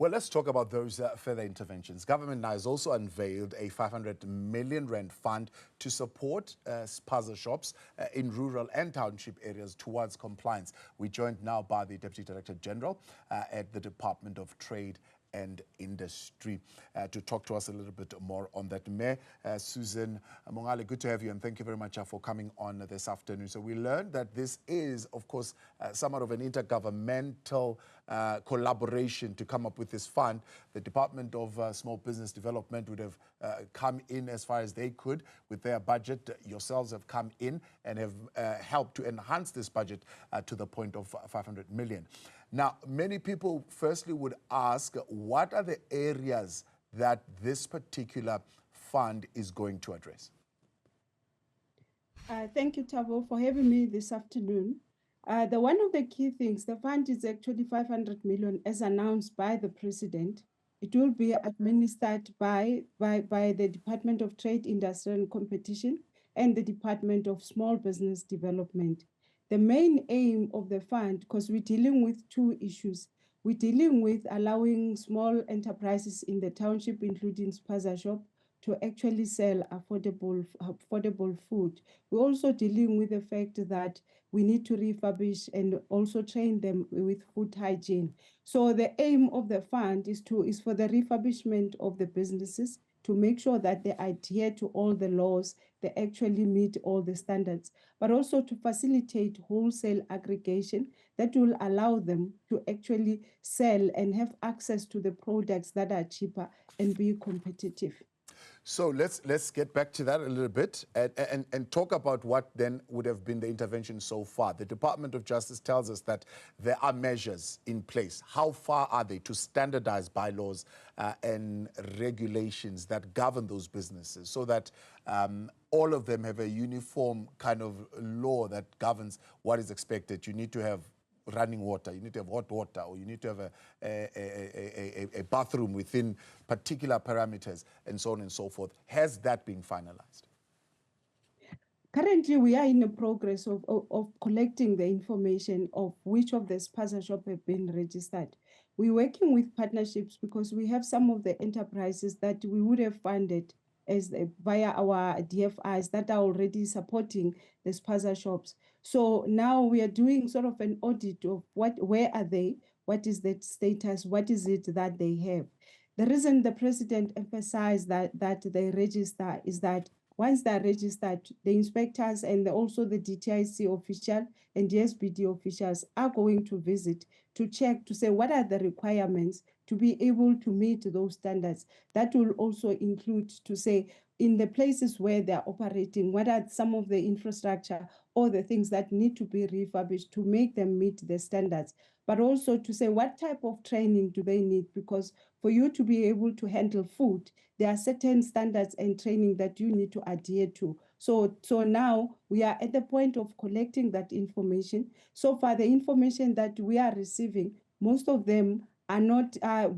Well, let's talk about those further interventions. Government now has also unveiled a 500 million rand fund to support spaza shops in rural and township areas towards compliance. We're joined now by the Deputy Director General at the Department of Trade and Industry to talk to us a little bit more on that. Mayor Susan Mangole, good to have you, and thank you very much for coming on this afternoon. So we learned that this is, of course, somewhat of an intergovernmental collaboration to come up with this fund. The Department of Small Business Development would have come in as far as they could with their budget. Yourselves have come in and have helped to enhance this budget to the point of 500 million. Now, many people firstly would ask, what are the areas that this particular fund is going to address? Thank you, Thabo, for having me this afternoon. One of the key things, the fund is actually 500 million as announced by the President. It will be administered by the Department of Trade, Industry and Competition and the Department of Small Business Development. The main aim of the fund, because we're dealing with two issues, we're dealing with allowing small enterprises in the township, including spaza shop, to actually sell affordable food. We're also dealing with the fact that we need to refurbish and also train them with food hygiene. So the aim of the fund is for the refurbishment of the businesses, to make sure that they adhere to all the laws, they actually meet all the standards, but also to facilitate wholesale aggregation that will allow them to actually sell and have access to the products that are cheaper and be competitive. So let's get back to that a little bit and talk about what then would have been the intervention so far. The Department of Justice tells us that there are measures in place. How far are they to standardize bylaws and regulations that govern those businesses so that all of them have a uniform kind of law that governs what is expected? You need to have running water, you need to have hot water, or you need to have a bathroom within particular parameters, and so on and so forth. Has that been finalized? Currently, we are in the progress of collecting the information of which of the spaza shops have been registered. We're working with partnerships because we have some of the enterprises that we would have funded via our DFIs that are already supporting the spaza shops. So now we are doing sort of an audit of where are they, what is the status, what is it that they have. The reason the President emphasized that they register is that once they're registered, the inspectors and also the DTIC official and DSBD officials are going to visit to check to say what are the requirements to be able to meet those standards. That will also include to say in the places where they're operating, what are some of the infrastructure or the things that need to be refurbished to make them meet the standards, but also to say what type of training do they need, because for you to be able to handle food, there are certain standards and training that you need to adhere to. So now we are at the point of collecting that information. So far, the information that we are receiving, most of them are not,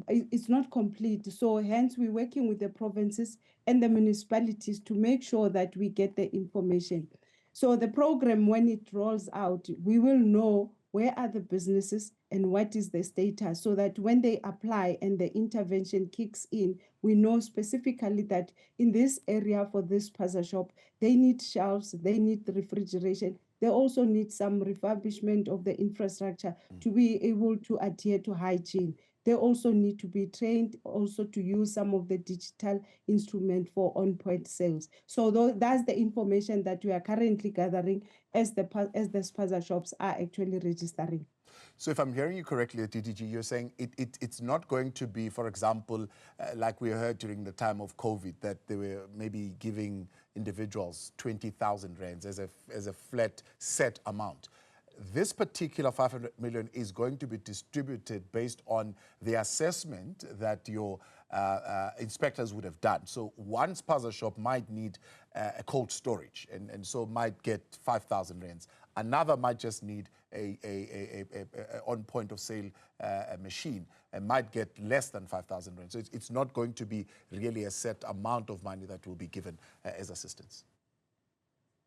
it's not complete. So hence we're working with the provinces and the municipalities to make sure that we get the information. So the program, when it rolls out, we will know where are the businesses and what is the status, so that when they apply and the intervention kicks in, we know specifically that in this area for this spaza shop, they need shelves, they need refrigeration, they also need some refurbishment of the infrastructure to be able to adhere to hygiene. They also need to be trained also to use some of the digital instrument for on-point sales. So that's the information that we are currently gathering as the spaza shops are actually registering. So if I'm hearing you correctly, DDG, you're saying it's not going to be, for example, like we heard during the time of COVID, that they were maybe giving individuals 20,000 rands as a flat set amount. This particular 500 million is going to be distributed based on the assessment that your inspectors would have done. So one spaza shop might need a cold storage and so might get 5,000 rands. Another might just need a on point of sale machine and might get less than 5,000 rands. So it's not going to be really a set amount of money that will be given as assistance.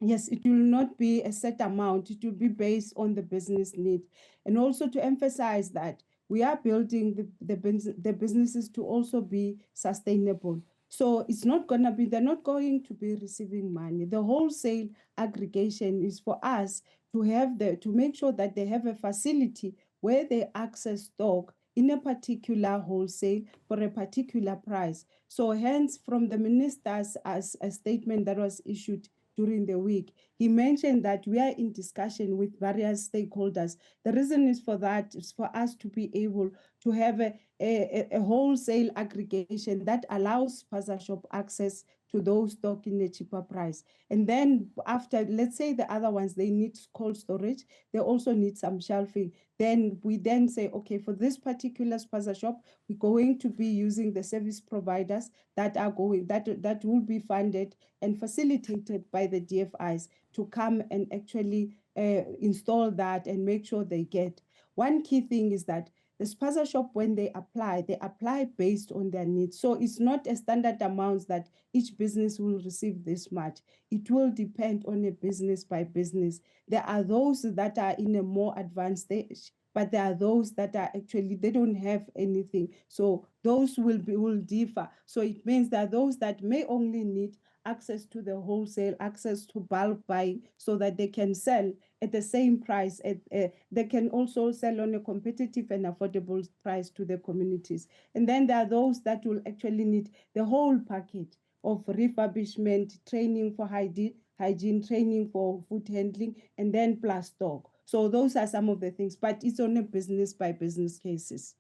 Yes, it will not be a set amount. It will be based on the business need. And also to emphasize that we are building the businesses to also be sustainable. So it's not going to be, they're not going to be receiving money. The wholesale aggregation is for us to have to make sure that they have a facility where they access stock in a particular wholesale for a particular price. So hence, from the minister's as a statement that was issued during the week, he mentioned that we are in discussion with various stakeholders. The reason is for that is for us to be able to have a wholesale aggregation that allows spaza shop access to those stock in a cheaper price. And then after, let's say the other ones, they need cold storage, they also need some shelving. Then we then say, okay, for this particular spaza shop, we're going to be using the service providers that are going, that will be funded and facilitated by the DFIs to come and actually install that and make sure they get. One key thing is that the spaza shop, when they apply based on their needs. So it's not a standard amounts that each business will receive this much. It will depend on a business by business. There are those that are in a more advanced stage, but there are those that are actually, they don't have anything. So those will differ. So it means that those that may only need access to the wholesale, access to bulk buying, so that they can sell at the same price. They can also sell on a competitive and affordable price to the communities. And then there are those that will actually need the whole package of refurbishment, training for hygiene, training for food handling, and then plus stock. So those are some of the things, but it's on a business by business cases.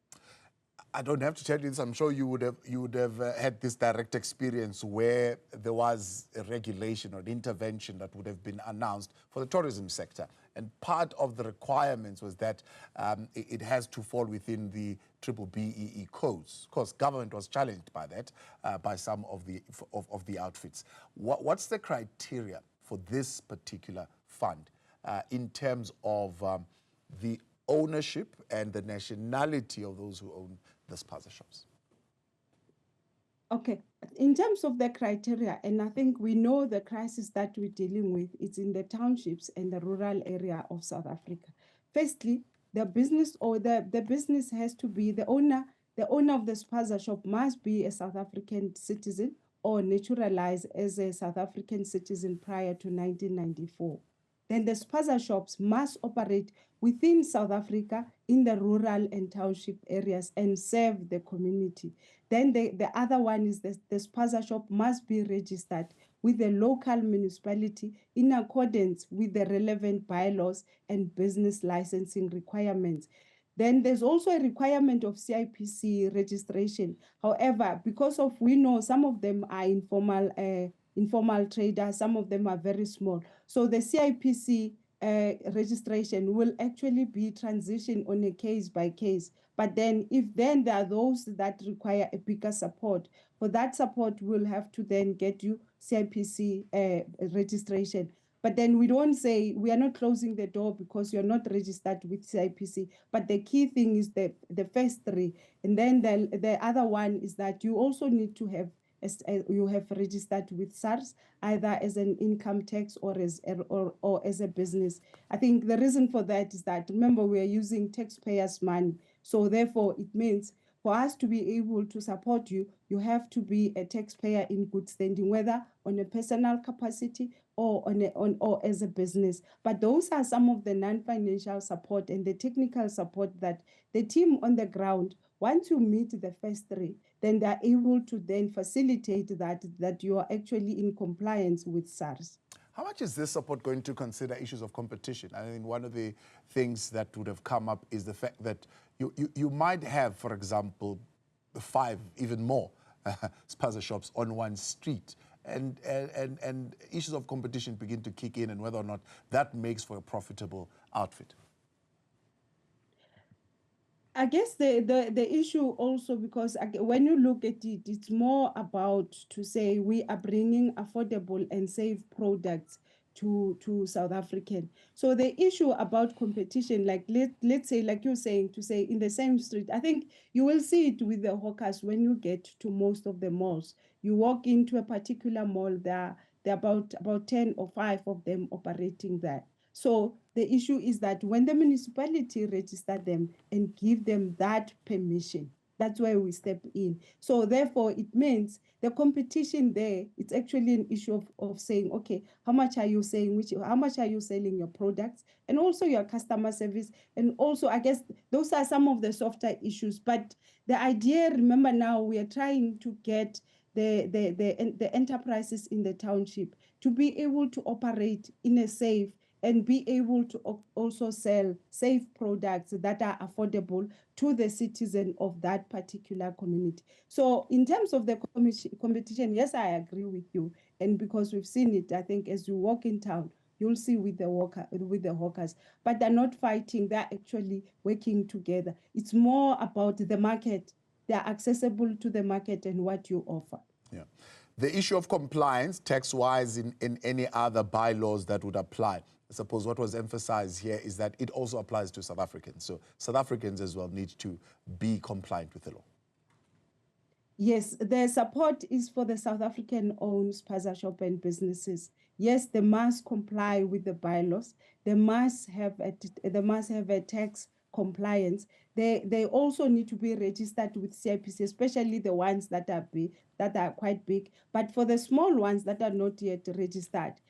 I don't have to tell you this. I'm sure you would have had this direct experience where there was a regulation or an intervention that would have been announced for the tourism sector, and part of the requirements was that it has to fall within the BEE codes. Of course, government was challenged by that by some of the outfits. What's the criteria for this particular fund in terms of the ownership and the nationality of those who own the spaza shops? Okay, in terms of the criteria, and I think we know the crisis that we're dealing with, it's in the townships and the rural area of South Africa. Firstly, the business or the business has to be the owner of the spaza shop must be a South African citizen or naturalized as a South African citizen prior to 1994. Then the spaza shops must operate within South Africa in the rural and township areas and serve the community. Then the other one is the spaza shop must be registered with the local municipality in accordance with the relevant bylaws and business licensing requirements. Then there's also a requirement of CIPC registration. However, because of, we know some of them are informal traders, some of them are very small. So the CIPC registration will actually be transitioned on a case by case. But then there are those that require a bigger support, for that support we'll have to then get you CIPC registration. But then we don't say, we are not closing the door because you're not registered with CIPC. But the key thing is the first three. And then the other one is that you also need to have, you have registered with SARS, either as an income tax or as a business. I think the reason for that is that, remember, we are using taxpayers' money. So therefore, it means for us to be able to support you, you have to be a taxpayer in good standing, whether on a personal capacity or or as a business. But those are some of the non-financial support and the technical support that the team on the ground, once you meet the first three, then they're able to then facilitate that you are actually in compliance with SARS. How much is this support going to consider issues of competition? I mean, one of the things that would have come up is the fact that you might have, for example, 5, even more spaza shops on one street. And issues of competition begin to kick in, and whether or not that makes for a profitable outfit. I guess the issue also, because when you look at it, it's more about to say we are bringing affordable and safe products to South African. So the issue about competition, like let's say, like you're saying, to say in the same street, I think you will see it with the hawkers when you get to most of the malls. You walk into a particular mall, there are about 10 or 5 of them operating there. So the issue is that when the municipality register them and give them that permission, that's where we step in. So therefore, it means the competition there, it's actually an issue of saying, okay, how much are you saying, how much are you selling your products, and also your customer service. And also, I guess those are some of the softer issues. But the idea, remember now, we are trying to get the enterprises in the township to be able to operate in a safe and be able to also sell safe products that are affordable to the citizen of that particular community. So in terms of the competition, yes, I agree with you. And because we've seen it, I think as you walk in town, you'll see with the hawkers, but they're not fighting, they're actually working together. It's more about the market. They're accessible to the market and what you offer. Yeah. The issue of compliance, tax-wise, in any other bylaws that would apply, I suppose what was emphasized here is that it also applies to South Africans. So South Africans as well need to be compliant with the law. Yes, the support is for the South African-owned spaza shop and businesses. Yes, they must comply with the bylaws. They must have a tax compliance. They also need to be registered with CIPC, especially the ones that are big, that are quite big. But for the small ones that are not yet registered,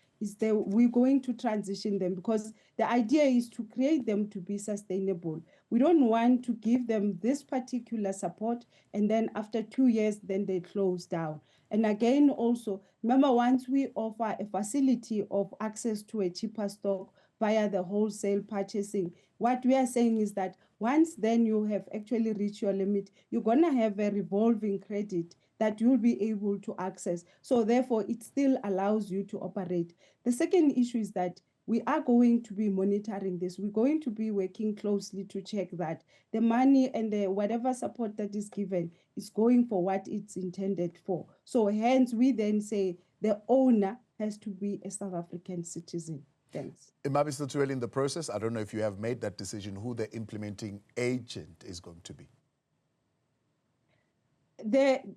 we're going to transition them, because the idea is to create them to be sustainable. We don't want to give them this particular support and then after 2 years, then they close down. And again, also, remember, once we offer a facility of access to a cheaper stock via the wholesale purchasing, what we are saying is that once then you have actually reached your limit, you're going to have a revolving credit that you'll be able to access. So therefore, it still allows you to operate. The second issue is that we are going to be monitoring this. We're going to be working closely to check that the money and whatever support that is given is going for what it's intended for. So hence, we then say the owner has to be a South African citizen. Thanks. It might be still too early in the process. I don't know if you have made that decision, who the implementing agent is going to be.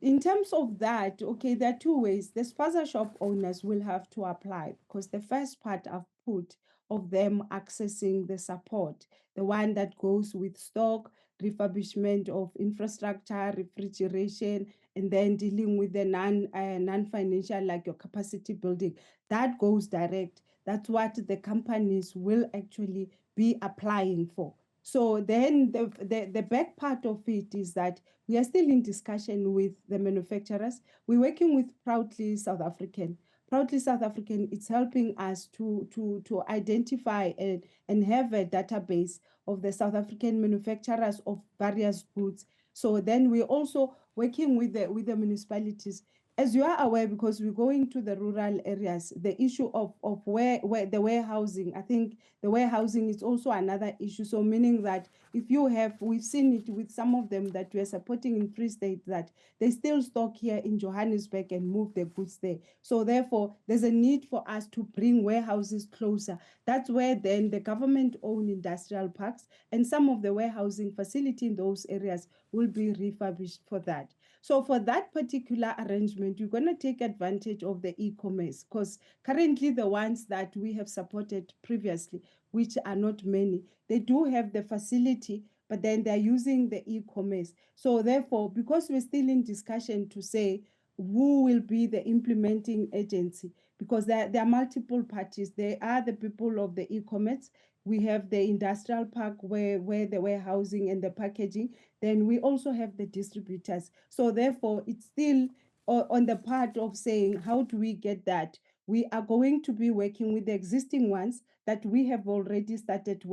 In terms of that, okay, there are two ways. The spaza shop owners will have to apply, because the first part I've put of them accessing the support, the one that goes with stock, refurbishment of infrastructure, refrigeration, and then dealing with the non-financial, like your capacity building, that goes direct. That's what the companies will actually be applying for. So then the back part of it is that we are still in discussion with the manufacturers. We're working with Proudly South African. Proudly South African, it's helping us to identify and have a database of the South African manufacturers of various goods. So then we're also working with the municipalities. As you are aware, because we're going to the rural areas, the issue of where the warehousing, I think the warehousing is also another issue. So meaning that if you have, we've seen it with some of them that we're supporting in Free State, that they still stock here in Johannesburg and move the goods there. So therefore, there's a need for us to bring warehouses closer. That's where then the government-owned industrial parks and some of the warehousing facility in those areas will be refurbished for that. So for that particular arrangement, you're going to take advantage of the e-commerce, because currently the ones that we have supported previously, which are not many, they do have the facility, but then they're using the e-commerce. So therefore, because we're still in discussion to say who will be the implementing agency, because there are multiple parties. There are the people of the e-commerce. We have the industrial park where the warehousing and the packaging. Then we also have the distributors. So therefore, it's still on the part of saying, how do we get that? We are going to be working with the existing ones that we have already started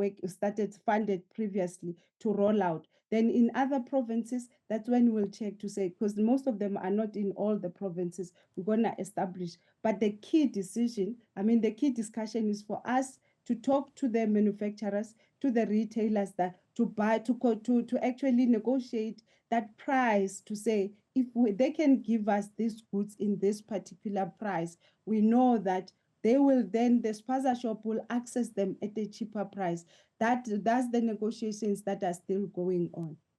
funded previously to roll out. Then in other provinces, that's when we'll check to say, because most of them are not in all the provinces, we're going to establish. But the key decision, the key discussion is for us to talk to the manufacturers, to the retailers, that to actually negotiate that price, to say if they can give us these goods in this particular price, we know that they will then, the spaza shop will access them at a cheaper price. That's the negotiations that are still going on.